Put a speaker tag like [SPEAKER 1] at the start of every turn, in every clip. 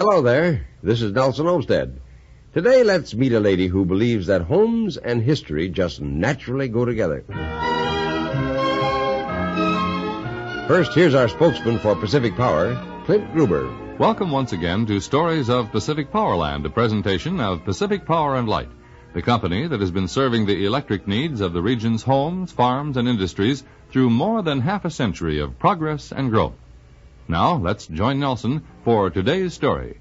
[SPEAKER 1] Hello there. This is Nelson Olmsted. Today, let's meet a lady who believes that homes and history just naturally go together. First, here's our spokesman for Pacific Power, Clint Gruber.
[SPEAKER 2] Welcome once again to Stories of Pacific Powerland, a presentation of Pacific Power and Light, the company that has been serving the electric needs of the region's homes, farms, and industries through more than half a century of progress and growth. Now, let's join Nelson for today's story.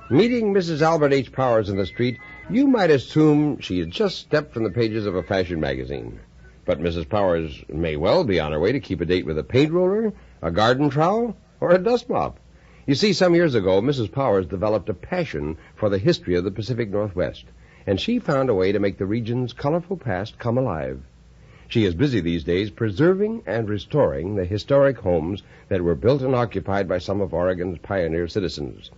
[SPEAKER 1] Meeting Mrs. Albert H. Powers in the street, you might assume she had just stepped from the pages of a fashion magazine. But Mrs. Powers may well be on her way to keep a date with a paint roller, a garden trowel, or a dust mop. You see, some years ago, Mrs. Powers developed a passion for the history of the Pacific Northwest, and she found a way to make the region's colorful past come alive. She is busy these days preserving and restoring the historic homes that were built and occupied by some of Oregon's pioneer citizens.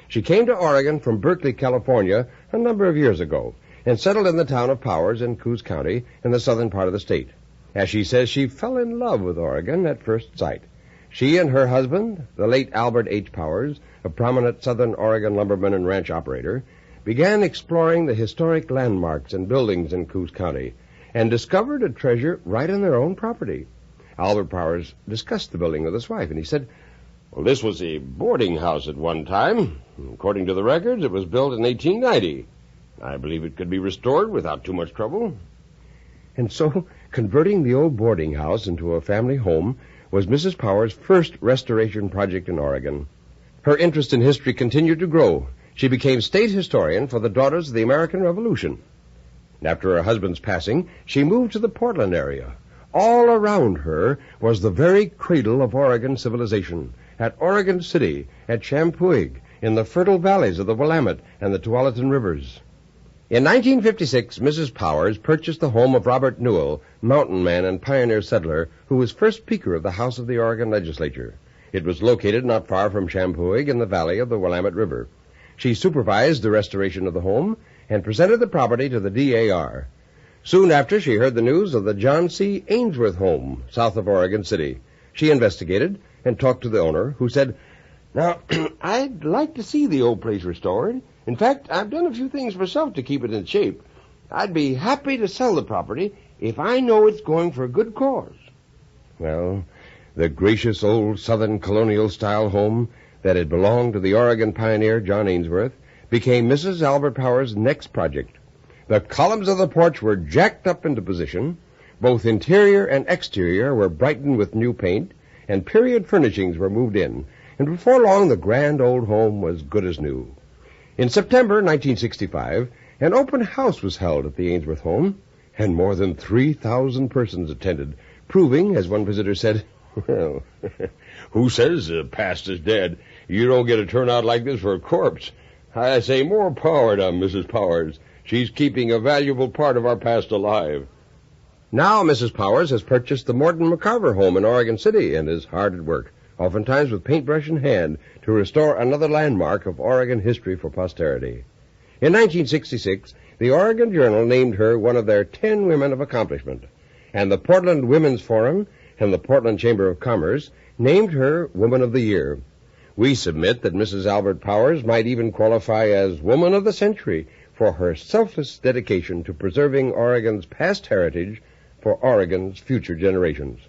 [SPEAKER 1] She came to Oregon from Berkeley, California, a number of years ago, and settled in the town of Powers in Coos County in the southern part of the state. As she says, she fell in love with Oregon at first sight. She and her husband, the late Albert H. Powers, a prominent southern Oregon lumberman and ranch operator, began exploring the historic landmarks and buildings in Coos County and discovered a treasure right on their own property. Albert Powers discussed the building with his wife, and he said, "Well, this was a boarding house at one time. According to the records, it was built in 1890. I believe it could be restored without too much trouble." And so, converting the old boarding house into a family home was Mrs. Powers' first restoration project in Oregon. Her interest in history continued to grow. She became state historian for the Daughters of the American Revolution. After her husband's passing, she moved to the Portland area. All around her was the very cradle of Oregon civilization, at Oregon City, at Champoeg, in the fertile valleys of the Willamette and the Tualatin rivers. In 1956, Mrs. Powers purchased the home of Robert Newell, mountain man and pioneer settler, who was first Speaker of the House of the Oregon Legislature. It was located not far from Champoeg in the valley of the Willamette River. She supervised the restoration of the home and presented the property to the DAR. Soon after, she heard the news of the John C. Ainsworth home, south of Oregon City. She investigated and talked to the owner, who said, "Now, I'd like to see the old place restored. In fact, I've done a few things myself to keep it in shape. I'd be happy to sell the property if I know it's going for a good cause." Well, the gracious old southern colonial-style home that had belonged to the Oregon pioneer John Ainsworth became Mrs. Albert Powers' next project. The columns of the porch were jacked up into position. Both interior and exterior were brightened with new paint, and period furnishings were moved in. And before long, the grand old home was good as new. In September 1965, an open house was held at the Ainsworth home, and more than 3,000 persons attended, proving, as one visitor said, "Well, who says the past is dead? You don't get a turnout like this for a corpse. I say more power to Mrs. Powers. She's keeping a valuable part of our past alive." Now Mrs. Powers has purchased the Morton McCarver home in Oregon City and is hard at work, oftentimes with paintbrush in hand, to restore another landmark of Oregon history for posterity. In 1966, the Oregon Journal named her one of their 10 women of accomplishment, and the Portland Women's Forum and the Portland Chamber of Commerce named her Woman of the Year. We submit that Mrs. Albert Powers might even qualify as Woman of the Century for her selfless dedication to preserving Oregon's past heritage for Oregon's future generations.